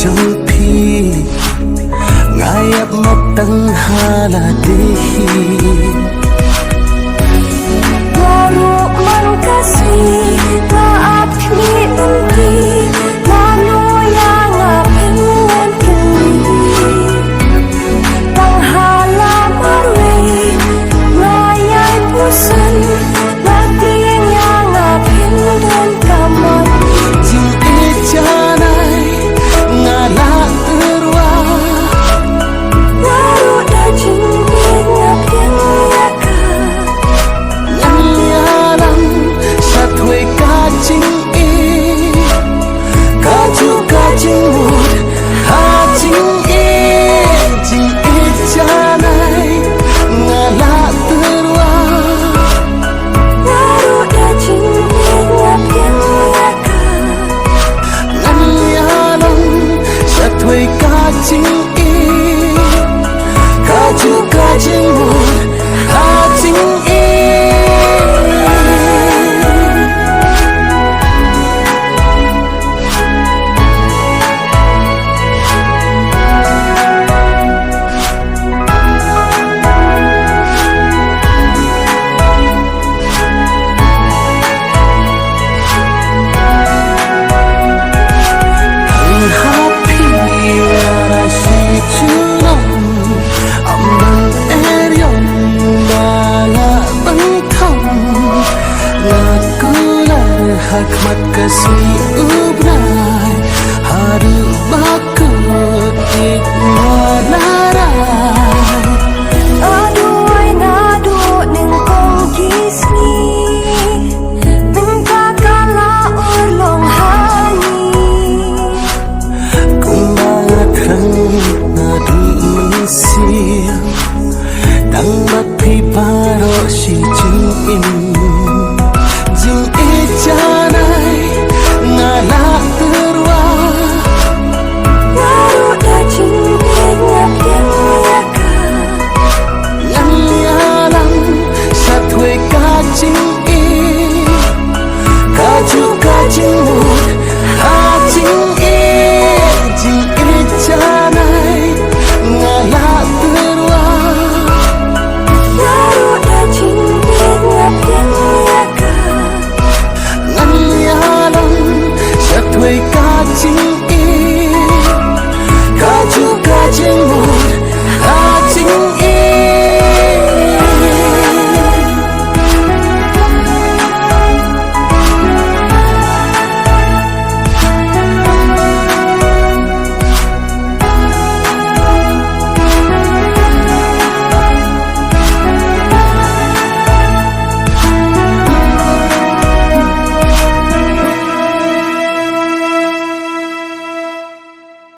trong phi ngài ấp một tầng hà là đi baru kasih maaf ni nanti manu yang pengen kini penghalang layai bosan nanti yang pengen kamu jing ijanai ngala terwa baru dah jingin ngapain nyalam satwe kajing i kaju kajing mut hajing i jing ijanai ngala terwa baru dah jingin ngapain nyalam satwe kajing i kaju kajing mut hajing i hikmat kasih ubrai haru bakut ignorarai aduh nadu ning kong kisni minta kala ulong hani kumatang nadu manusia tang magpiparo si jing